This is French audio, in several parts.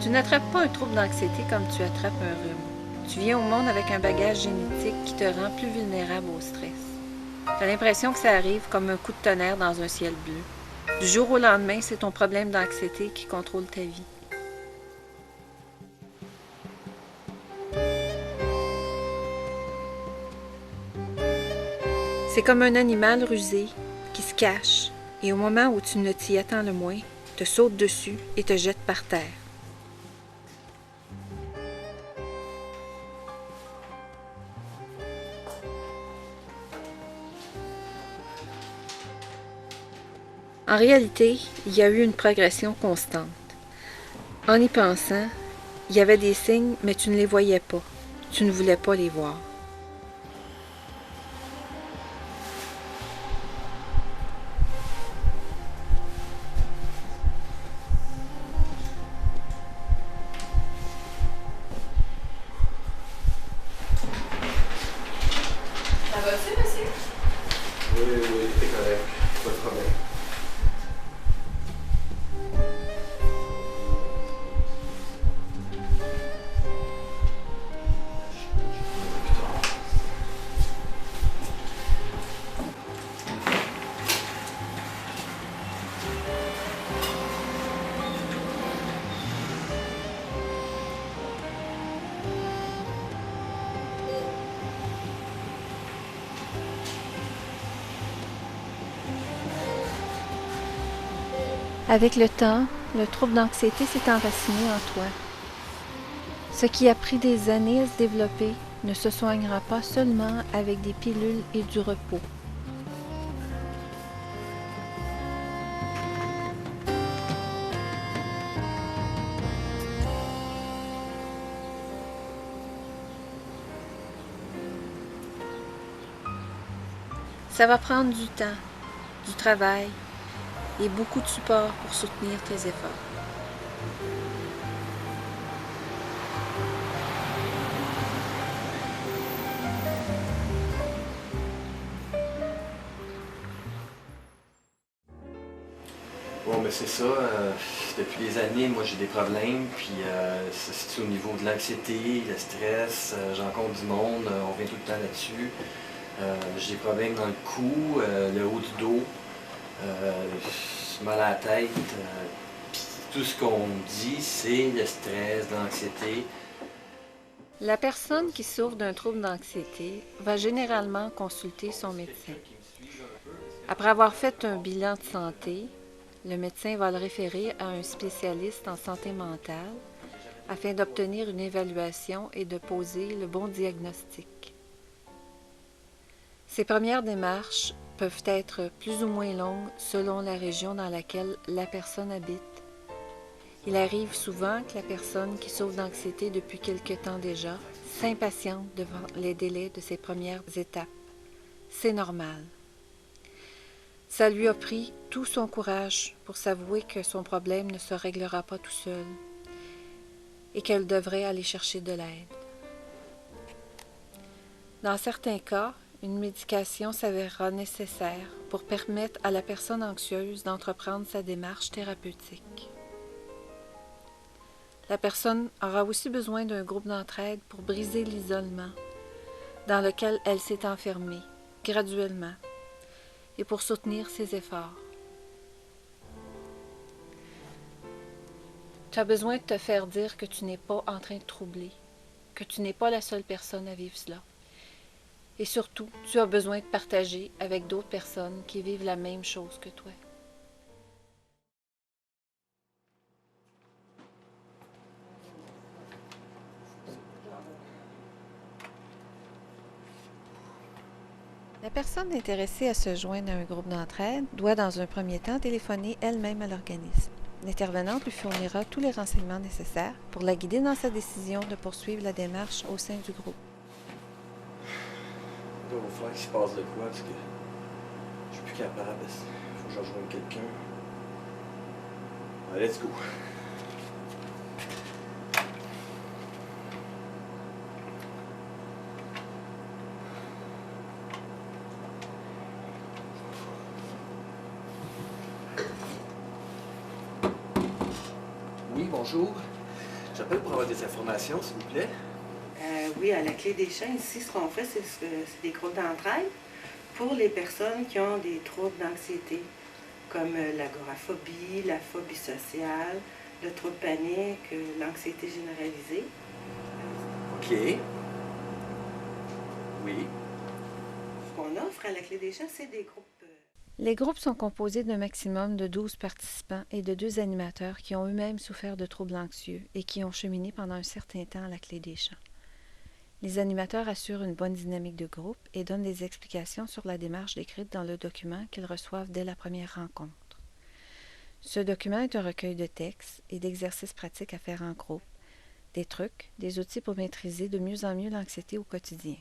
Tu n'attrapes pas un trouble d'anxiété comme tu attrapes un rhume. Tu viens au monde avec un bagage génétique qui te rend plus vulnérable au stress. Tu as l'impression que ça arrive comme un coup de tonnerre dans un ciel bleu. Du jour au lendemain, c'est ton problème d'anxiété qui contrôle ta vie. C'est comme un animal rusé qui se cache et au moment où tu ne t'y attends le moins, te saute dessus et te jette par terre. En réalité, il y a eu une progression constante. En y pensant, il y avait des signes, mais tu ne les voyais pas. Tu ne voulais pas les voir. Ça va-tu, monsieur? Oui, c'est correct. Pas de problème. Avec le temps, le trouble d'anxiété s'est enraciné en toi. Ce qui a pris des années à se développer ne se soignera pas seulement avec des pilules et du repos. Ça va prendre du temps, du travail et beaucoup de support pour soutenir tes efforts. Bon, mais c'est ça. Depuis des années, moi, j'ai des problèmes. Puis, ça se situe au niveau de l'anxiété, le stress. J'en rencontre du monde. On revient tout le temps là-dessus. J'ai des problèmes dans le cou, le haut du dos. Mal à la tête. Puis, tout ce qu'on dit, c'est le stress, l'anxiété. La personne qui souffre d'un trouble d'anxiété va généralement consulter son médecin. Après avoir fait un bilan de santé, le médecin va le référer à un spécialiste en santé mentale afin d'obtenir une évaluation et de poser le bon diagnostic. Ces premières démarches peuvent être plus ou moins longues selon la région dans laquelle la personne habite. Il arrive souvent que la personne qui souffre d'anxiété depuis quelque temps déjà s'impatiente devant les délais de ces premières étapes. C'est normal. Ça lui a pris tout son courage pour s'avouer que son problème ne se réglera pas tout seul et qu'elle devrait aller chercher de l'aide. Dans certains cas, une médication s'avérera nécessaire pour permettre à la personne anxieuse d'entreprendre sa démarche thérapeutique. La personne aura aussi besoin d'un groupe d'entraide pour briser l'isolement dans lequel elle s'est enfermée, graduellement, et pour soutenir ses efforts. Tu as besoin de te faire dire que tu n'es pas en train de troubler, que tu n'es pas la seule personne à vivre cela. Et surtout, tu as besoin de partager avec d'autres personnes qui vivent la même chose que toi. La personne intéressée à se joindre à un groupe d'entraide doit dans un premier temps téléphoner elle-même à l'organisme. L'intervenante lui fournira tous les renseignements nécessaires pour la guider dans sa décision de poursuivre la démarche au sein du groupe. Il va falloir qu'il se passe de quoi parce que je suis plus capable. Il faut que je rejoigne quelqu'un. Allez, let's go. Oui, bonjour. J'appelle pour avoir des informations, s'il vous plaît. Oui, à la Clé des Champs, ici, ce qu'on fait, c'est des groupes d'entraide pour les personnes qui ont des troubles d'anxiété, comme l'agoraphobie, la phobie sociale, le trouble panique, l'anxiété généralisée. OK. Oui. Ce qu'on offre à la Clé des Champs, c'est des groupes. Les groupes sont composés d'un maximum de 12 participants et de 2 animateurs qui ont eux-mêmes souffert de troubles anxieux et qui ont cheminé pendant un certain temps à la Clé des Champs. Les animateurs assurent une bonne dynamique de groupe et donnent des explications sur la démarche décrite dans le document qu'ils reçoivent dès la première rencontre. Ce document est un recueil de textes et d'exercices pratiques à faire en groupe, des trucs, des outils pour maîtriser de mieux en mieux l'anxiété au quotidien.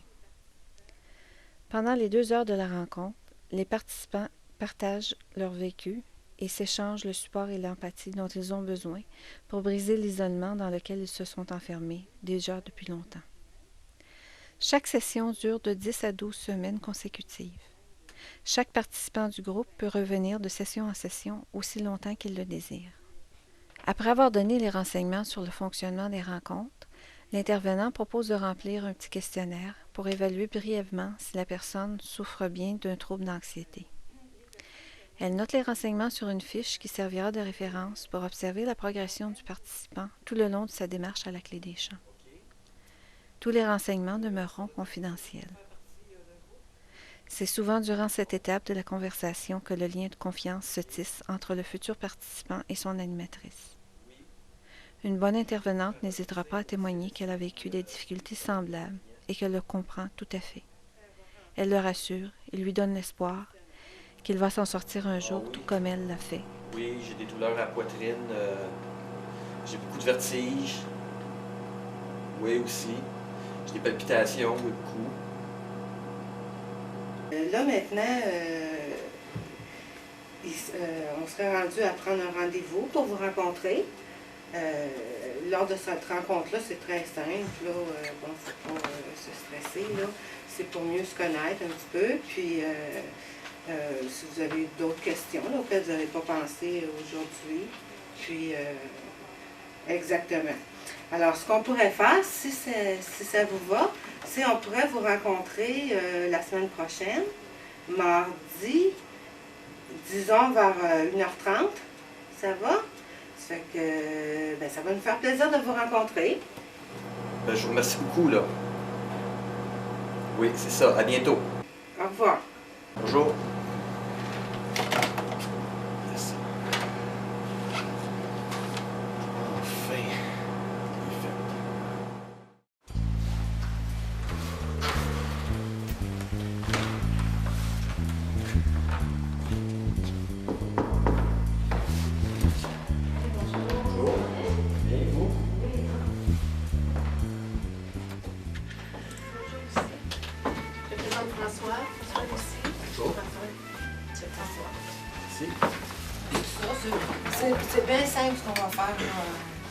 Pendant les 2 heures de la rencontre, les participants partagent leur vécu et s'échangent le support et l'empathie dont ils ont besoin pour briser l'isolement dans lequel ils se sont enfermés déjà depuis longtemps. Chaque session dure de 10 à 12 semaines consécutives. Chaque participant du groupe peut revenir de session en session aussi longtemps qu'il le désire. Après avoir donné les renseignements sur le fonctionnement des rencontres, l'intervenant propose de remplir un petit questionnaire pour évaluer brièvement si la personne souffre bien d'un trouble d'anxiété. Elle note les renseignements sur une fiche qui servira de référence pour observer la progression du participant tout le long de sa démarche à la Clé des Champs. Tous les renseignements demeureront confidentiels. C'est souvent durant cette étape de la conversation que le lien de confiance se tisse entre le futur participant et son animatrice. Une bonne intervenante n'hésitera pas à témoigner qu'elle a vécu des difficultés semblables et qu'elle le comprend tout à fait. Elle le rassure et lui donne l'espoir qu'il va s'en sortir un jour tout comme elle l'a fait. Oui, j'ai des douleurs à la poitrine, j'ai beaucoup de vertiges. Oui, aussi. J'ai des palpitations, oui, beaucoup. Là, maintenant, on serait rendu à prendre un rendez-vous pour vous rencontrer. Lors de cette rencontre-là, c'est très simple. Là, bon, faut pas se stresser. Là. C'est pour mieux se connaître un petit peu. Puis, si vous avez d'autres questions là, auxquelles vous n'avez pas pensé aujourd'hui. Puis, exactement. Alors, ce qu'on pourrait faire, si ça vous va, c'est on pourrait vous rencontrer la semaine prochaine, mardi, disons vers 1h30. Ça va? Ça fait que ça va nous faire plaisir de vous rencontrer. Je vous remercie beaucoup, là. Oui, c'est ça. À bientôt. Au revoir. Bonjour. Merci. Enfin. Bonjour. Bien, et vous? Je présente François. François aussi. Bonjour. C'est François. Merci. C'est bien simple ce qu'on va faire là,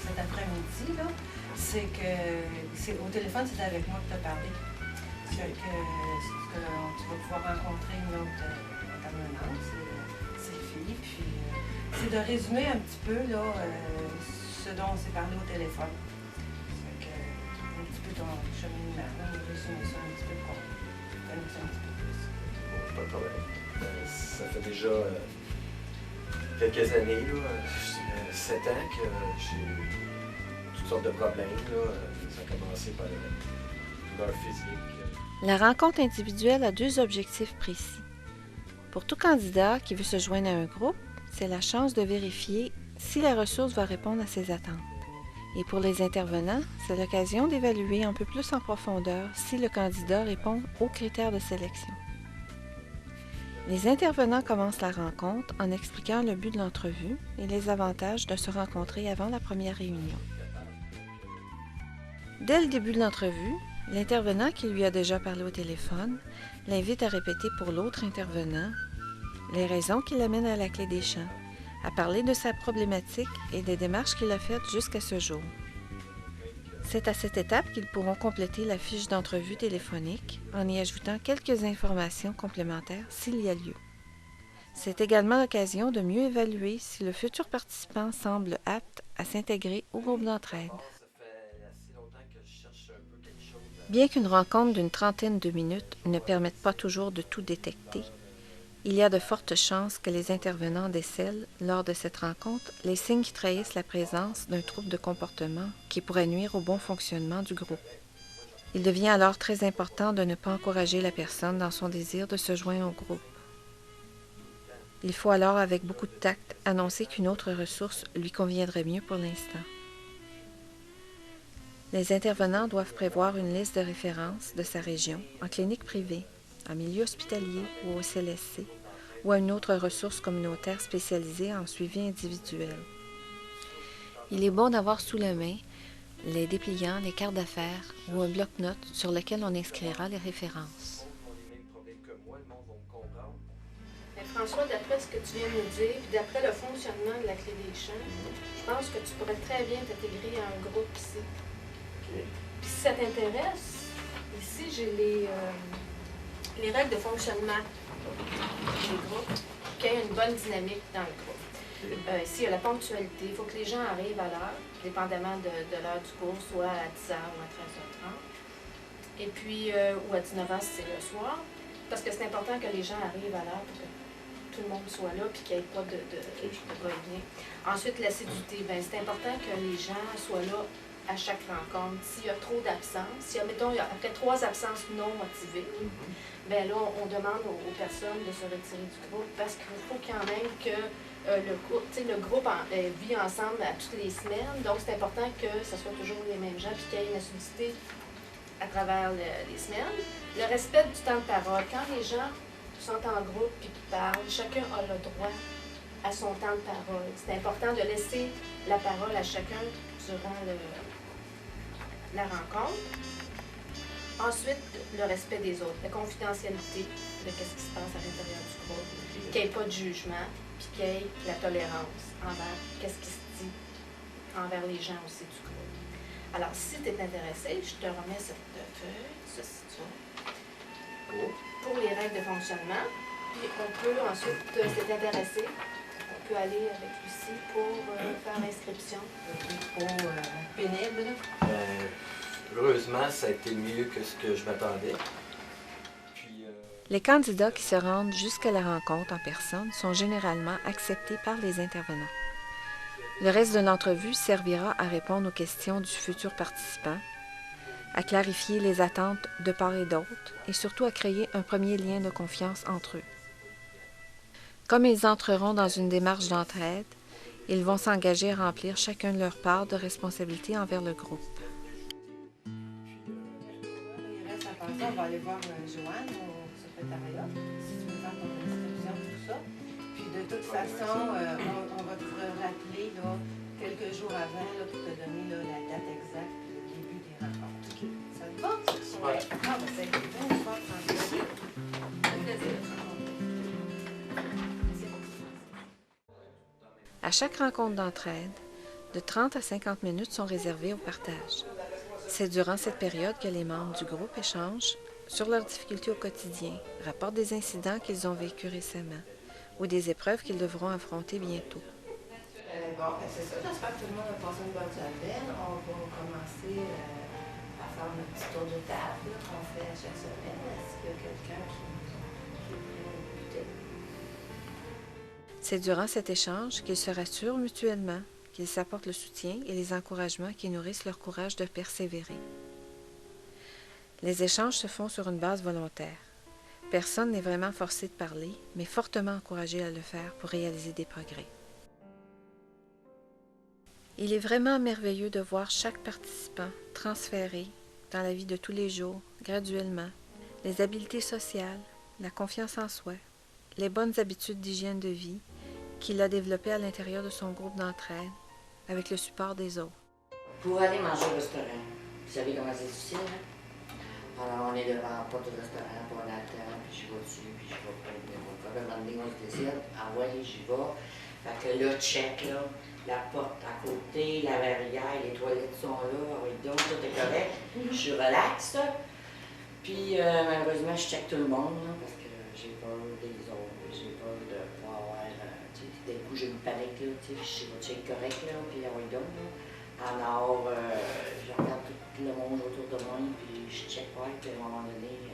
cet après-midi. C'est que au téléphone, c'est avec moi que tu as parlé. Fait que, tu vas pouvoir rencontrer une autre intervenante, c'est Sylvie. Puis c'est de résumer un petit peu là, ce dont on s'est parlé au téléphone. Fait que, un petit peu ton cheminement, là, résumer ça un petit peu pour connaître un petit peu plus. Bon, pas de problème. Ça fait déjà quelques années, là, je dirais 7 ans que j'ai eu toutes sortes de problèmes. Là. Ça a commencé par la douleur physique. La rencontre individuelle a 2 objectifs précis. Pour tout candidat qui veut se joindre à un groupe, c'est la chance de vérifier si la ressource va répondre à ses attentes. Et pour les intervenants, c'est l'occasion d'évaluer un peu plus en profondeur si le candidat répond aux critères de sélection. Les intervenants commencent la rencontre en expliquant le but de l'entrevue et les avantages de se rencontrer avant la première réunion. Dès le début de l'entrevue, l'intervenant qui lui a déjà parlé au téléphone l'invite à répéter pour l'autre intervenant les raisons qui l'amènent à la Clé des Champs, à parler de sa problématique et des démarches qu'il a faites jusqu'à ce jour. C'est à cette étape qu'ils pourront compléter la fiche d'entrevue téléphonique en y ajoutant quelques informations complémentaires s'il y a lieu. C'est également l'occasion de mieux évaluer si le futur participant semble apte à s'intégrer au groupe d'entraide. Bien qu'une rencontre d'une trentaine de minutes ne permette pas toujours de tout détecter, il y a de fortes chances que les intervenants décèlent, lors de cette rencontre, les signes qui trahissent la présence d'un trouble de comportement qui pourrait nuire au bon fonctionnement du groupe. Il devient alors très important de ne pas encourager la personne dans son désir de se joindre au groupe. Il faut alors, avec beaucoup de tact, annoncer qu'une autre ressource lui conviendrait mieux pour l'instant. Les intervenants doivent prévoir une liste de référence de sa région en clinique privée, en milieu hospitalier ou au CLSC, ou à une autre ressource communautaire spécialisée en suivi individuel. Il est bon d'avoir sous la main les dépliants, les cartes d'affaires ou un bloc-notes sur lequel on inscrira les références. Mais François, d'après ce que tu viens de nous dire, puis d'après le fonctionnement de la Clé des Champs, je pense que tu pourrais très bien t'intégrer à un groupe ici. OK. Puis si ça t'intéresse, ici j'ai les règles de fonctionnement des groupes, qu'il y ait une bonne dynamique dans le groupe. Ici, il y a la ponctualité. Il faut que les gens arrivent à l'heure, dépendamment de l'heure du cours, soit à 10h ou à 13h30. Et puis, ou à 19h si c'est le soir. Parce que c'est important que les gens arrivent à l'heure pour que tout le monde soit là et qu'il n'y ait pas de va-et-vient. Ensuite, l'assiduité. C'est important que les gens soient là à chaque rencontre. S'il y a trop d'absences, si, mettons, après 3 absences non motivées, bien là, on demande aux personnes de se retirer du groupe parce qu'il faut quand même que le groupe vit ensemble toutes les semaines. Donc, c'est important que ce soit toujours les mêmes gens puis qu'il y ait une assiduité à travers les semaines. Le respect du temps de parole. Quand les gens sont en groupe et qu'ils parlent, chacun a le droit à son temps de parole. C'est important de laisser la parole à chacun durant la rencontre. Ensuite, le respect des autres, la confidentialité de ce qui se passe à l'intérieur du groupe, qu'il n'y ait pas de jugement, puis qu'il y ait la tolérance envers ce qui se dit envers les gens aussi du groupe. Alors, si tu es intéressé, je te remets cette feuille, ceci, tu vois, pour les règles de fonctionnement. Puis on peut ensuite, si tu es intéressé, on peut aller avec Lucie pour faire l'inscription. C'est trop pénible, là. Heureusement, ça a été mieux que ce que je m'attendais. Puis, Les candidats qui se rendent jusqu'à la rencontre en personne sont généralement acceptés par les intervenants. Le reste de l'entrevue servira à répondre aux questions du futur participant, à clarifier les attentes de part et d'autre et surtout à créer un premier lien de confiance entre eux. Comme ils entreront dans une démarche d'entraide, ils vont s'engager à remplir chacun leur part de responsabilité envers le groupe. Il reste à passer, on va aller voir Joanne au secrétariat, si tu veux faire ton inscription, tout ça. Puis de toute façon, on va te rappeler là, quelques jours avant là, pour te donner là, la date exacte et le début des rencontres. OK. Ça te va? Super. Ah, ben c'est bien, on va prendre ça. C'est un plaisir de te rencontrer. Merci beaucoup. À chaque rencontre d'entraide, de 30 à 50 minutes sont réservées au partage. C'est durant cette période que les membres du groupe échangent sur leurs difficultés au quotidien, rapportent des incidents qu'ils ont vécus récemment ou des épreuves qu'ils devront affronter bientôt. Bon, ben c'est ça. J'espère que tout le monde a passé une bonne semaine. On va commencer à faire notre petit tour de table là, qu'on fait à chaque semaine. Est-ce qu'il y a quelqu'un qui est prêt à écouter? C'est durant cet échange qu'ils se rassurent mutuellement, qu'ils s'apportent le soutien et les encouragements qui nourrissent leur courage de persévérer. Les échanges se font sur une base volontaire. Personne n'est vraiment forcé de parler, mais fortement encouragé à le faire pour réaliser des progrès. Il est vraiment merveilleux de voir chaque participant transférer dans la vie de tous les jours, graduellement, les habiletés sociales, la confiance en soi, les bonnes habitudes d'hygiène de vie qu'il a développées à l'intérieur de son groupe d'entraide, avec le support des autres. Pour aller manger au restaurant, vous savez comment c'est difficile, hein? Alors, on est devant la porte du restaurant, puis on attend, puis je vais dessus, puis je vais prendre des repas. À un moment donné, on se décide, ah ouais, j'y vais. Fait que là, check, là, la porte à côté, la verrière, les toilettes sont là, oui, donc, tout est correct. Je suis relax, là. Puis, malheureusement, je check tout le monde, là, parce que j'ai peur des autres, j'ai peur de pas avoir, tu sais, d'un coup, j'ai une panique, là, tu sais, je vais check correct, là, puis ah oui, donc, là. Alors, je regarde tout le monde autour de moi, puis je check pas, puis à un moment donné,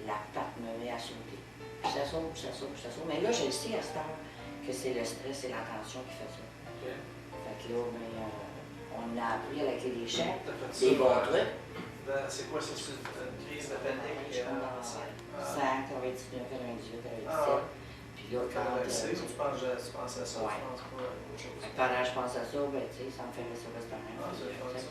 la patte me met à sauter. Puis ça saute, puis ça saute, puis ça saute. Mais là, je le sais à cette heure que c'est le stress et la tension qui fait ça. Fait que là, on a appris à la clé des champs, des bons trucs. C'est quoi ça? C'est une crise de panique? Je pense 5, 99, 98, 97. Puis là, quand... Tu penses à ça? Ouais. Tu penses pas à autre chose? Pendant que je pense à ça, ben, tu sais, ça me fait rester au restaurant. Ah, c'est fun, ça.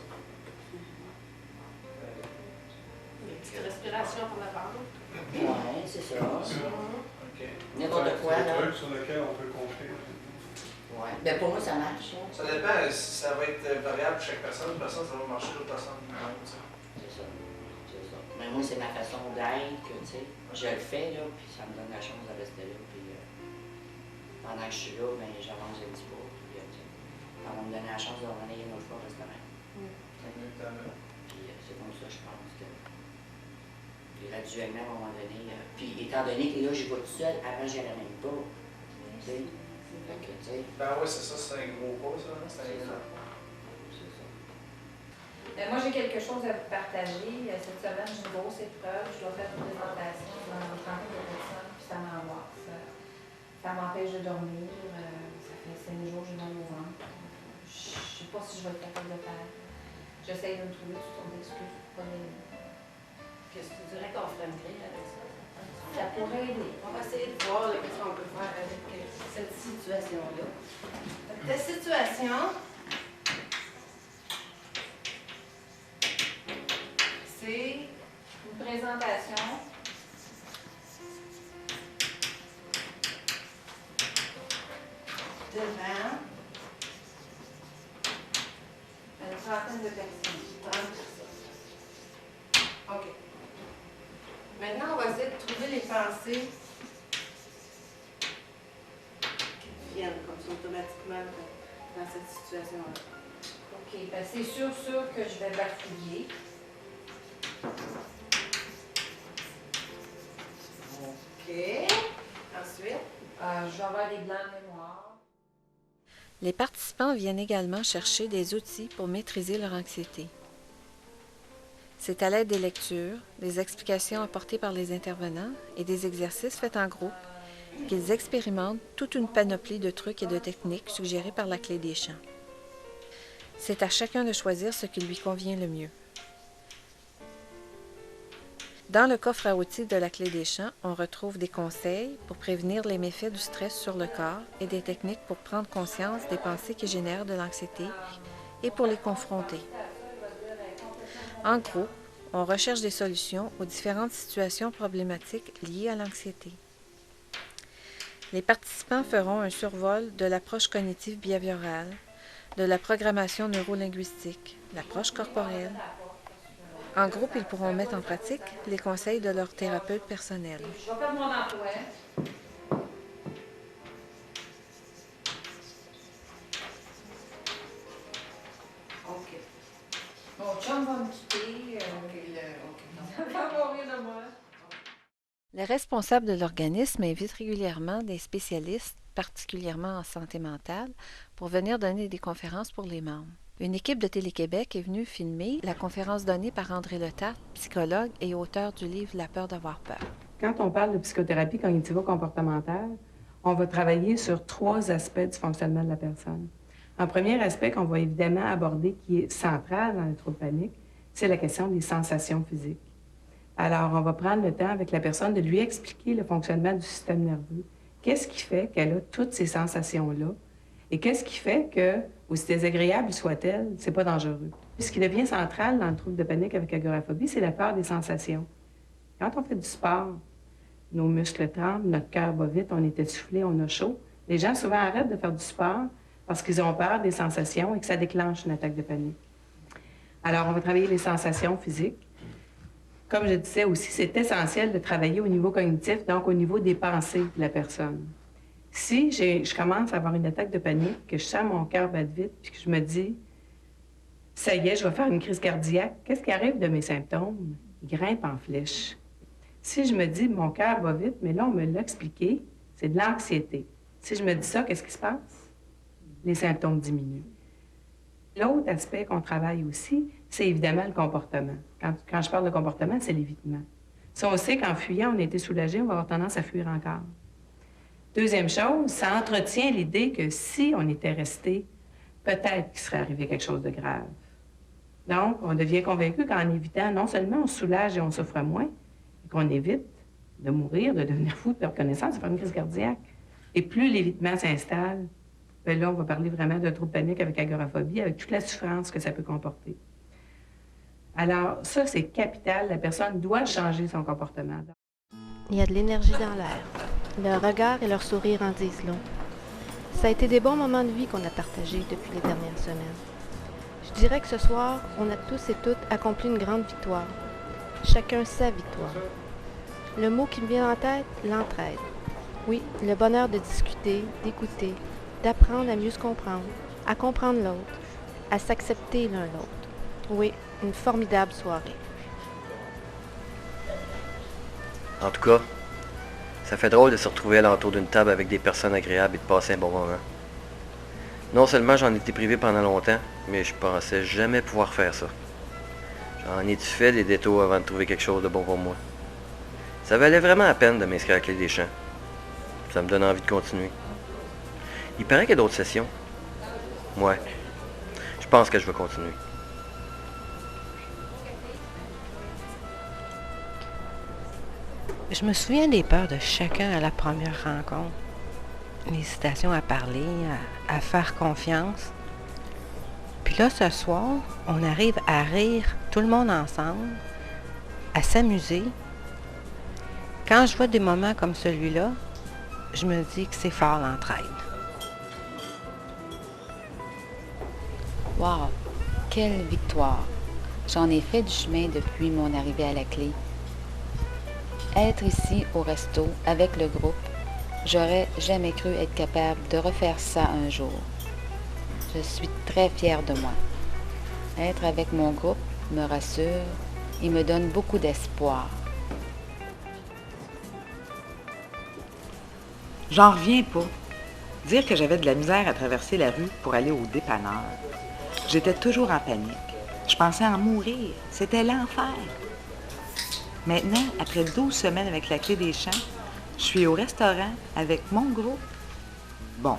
Une petite respiration pour la part. Ouais, c'est ça. OK. N'importe quoi, C'est là. un truc sur lequel on peut compter. Ouais. Ben, pour moi, ça marche, là. Ça dépend, si ça va être variable pour chaque personne, ça va marcher d'autres personnes. Non, tu sais. C'est ça. C'est ça. Mais moi, c'est ma façon d'être, que, tu sais, je le fais, là, puis ça me donne la chance de rester là. Puis pendant que je suis là, ben, j'avance un petit peu. Puis, tu sais, ça va me donner la chance de revenir une autre fois au restaurant. Exactement. Puis c'est comme ça, je pense que graduellement, à un moment donné, puis étant donné que là, je vais tout seul, avant, je n'allais même pas. Tu sais, fait que, tu sais, Ben oui, c'est ça, c'est un gros pas, ça. C'est c'est ça. un... C'est ça. Moi, j'ai quelque chose à vous partager. Cette semaine, j'ai une grosse épreuve. Je dois faire une présentation devant une trentaine de personnes, puis ça m'angoisse. Ça m'empêche de dormir. Ça fait 5 jours que j'ai mal au ventre. Je ne sais pas si je vais être capable de le faire. J'essaie de me trouver toutes sortes d'excuses pour pas l'aider. Qu'est-ce que tu dirais qu'on ferait une grille avec ça? Ça pourrait aider. On va essayer de voir là, qu'est-ce qu'on peut faire avec cette situation-là. Ta situation, c'est Une présentation. devant Une trentaine de personnes. 30 personnes. OK. Maintenant, on va essayer de trouver les pensées qui viennent comme ça automatiquement dans cette situation-là. OK. Ben, c'est sûr que je vais bafouiller. OK. Ensuite, Je vais avoir des blancs de mémoire. Les participants viennent également chercher des outils pour maîtriser leur anxiété. C'est à l'aide des lectures, des explications apportées par les intervenants et des exercices faits en groupe qu'ils expérimentent toute une panoplie de trucs et de techniques suggérés par la clé des champs. C'est à chacun de choisir ce qui lui convient le mieux. Dans le coffre à outils de la clé des champs, on retrouve des conseils pour prévenir les méfaits du stress sur le corps et des techniques pour prendre conscience des pensées qui génèrent de l'anxiété et pour les confronter. En groupe, on recherche des solutions aux différentes situations problématiques liées à l'anxiété. Les participants feront un survol de l'approche cognitive behaviorale, de la programmation neurolinguistique, l'approche corporelle. En groupe, ils pourront mettre en pratique les conseils de leur thérapeute personnel. Je vais faire mon emploi. OK. Mon chum va me quitter. Il va mourir de moi. Les responsables de l'organisme invitent régulièrement des spécialistes, particulièrement en santé mentale, pour venir donner des conférences pour les membres. Une équipe de Télé-Québec est venue filmer la conférence donnée par André Letarte, psychologue et auteur du livre La peur d'avoir peur. Quand on parle de psychothérapie cognitivo-comportementale, on va travailler sur 3 aspects du fonctionnement de la personne. Un premier aspect qu'on va évidemment aborder, qui est central dans les troubles paniques, c'est la question des sensations physiques. Alors, on va prendre le temps avec la personne de lui expliquer le fonctionnement du système nerveux. Qu'est-ce qui fait qu'elle a toutes ces sensations-là? Et qu'est-ce qui fait que, aussi désagréable soit-elle, c'est pas dangereux? Ce qui devient central dans le trouble de panique avec agoraphobie, c'est la peur des sensations. Quand on fait du sport, nos muscles tremblent, notre cœur bat vite, on est essoufflé, on a chaud. Les gens souvent arrêtent de faire du sport parce qu'ils ont peur des sensations et que ça déclenche une attaque de panique. Alors, on va travailler les sensations physiques. Comme je disais aussi, c'est essentiel de travailler au niveau cognitif, donc au niveau des pensées de la personne. Si je commence à avoir une attaque de panique, que je sens mon cœur battre vite, puis que je me dis, ça y est, je vais faire une crise cardiaque, qu'est-ce qui arrive de mes symptômes? Ils grimpent en flèche. Si je me dis, mon cœur va vite, mais là, on me l'a expliqué, c'est de l'anxiété. Si je me dis ça, qu'est-ce qui se passe? Les symptômes diminuent. L'autre aspect qu'on travaille aussi, c'est évidemment le comportement. Quand je parle de comportement, c'est l'évitement. Si on sait qu'en fuyant, on a été soulagé, on va avoir tendance à fuir encore. Deuxième chose, ça entretient l'idée que si on était resté, peut-être qu'il serait arrivé quelque chose de grave. Donc, on devient convaincu qu'en évitant, non seulement on se soulage et on souffre moins, mais qu'on évite de mourir, de devenir fou, de perdre connaissance, de faire une crise cardiaque. Et plus l'évitement s'installe, bien là, on va parler vraiment de trouble panique avec agoraphobie, avec toute la souffrance que ça peut comporter. Alors, ça, c'est capital. La personne doit changer son comportement. Il y a de l'énergie dans l'air. Leur regard et leur sourire en disent long. Ça a été des bons moments de vie qu'on a partagés depuis les dernières semaines. Je dirais que ce soir, on a tous et toutes accompli une grande victoire. Chacun sa victoire. Le mot qui me vient en tête, l'entraide. Oui, le bonheur de discuter, d'écouter, d'apprendre à mieux se comprendre, à comprendre l'autre, à s'accepter l'un l'autre. Oui, une formidable soirée. En tout cas, ça fait drôle de se retrouver alentour d'une table avec des personnes agréables et de passer un bon moment. Non seulement j'en étais privé pendant longtemps, mais je pensais jamais pouvoir faire ça. J'en ai-tu fait des détours avant de trouver quelque chose de bon pour moi. Ça valait vraiment la peine de m'inscrire à la Clé des Champs. Ça me donne envie de continuer. Il paraît qu'il y a d'autres sessions. Ouais. Je pense que je vais continuer. Je me souviens des peurs de chacun à la première rencontre. L'hésitation à parler, à faire confiance. Puis là, ce soir, on arrive à rire tout le monde ensemble, à s'amuser. Quand je vois des moments comme celui-là, je me dis que c'est fort l'entraide. Wow! Quelle victoire! J'en ai fait du chemin depuis mon arrivée à la Clé. Être ici au resto avec le groupe, j'aurais jamais cru être capable de refaire ça un jour. Je suis très fière de moi. Être avec mon groupe me rassure et me donne beaucoup d'espoir. J'en reviens pas. Dire que j'avais de la misère à traverser la rue pour aller au dépanneur. J'étais toujours en panique. Je pensais en mourir. C'était l'enfer. Maintenant, après 12 semaines avec la Clé des Champs, je suis au restaurant avec mon groupe. Bon,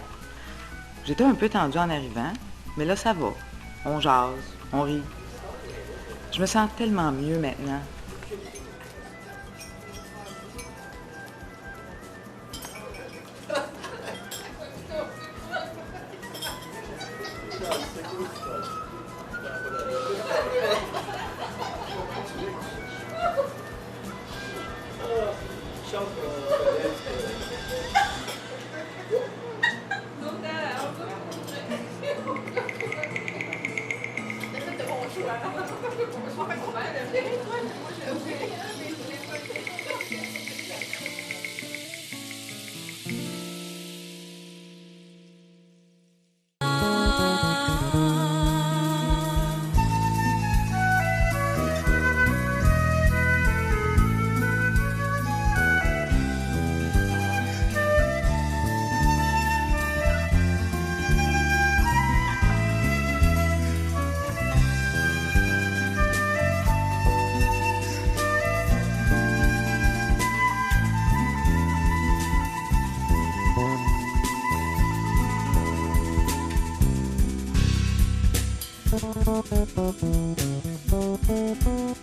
j'étais un peu tendue en arrivant, mais là, ça va. On jase, on rit. Je me sens tellement mieux maintenant.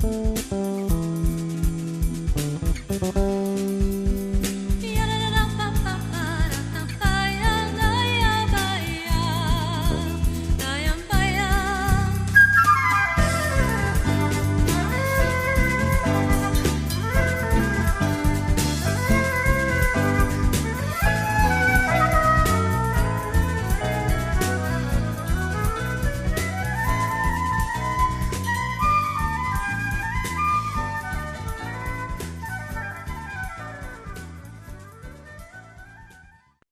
Thank you.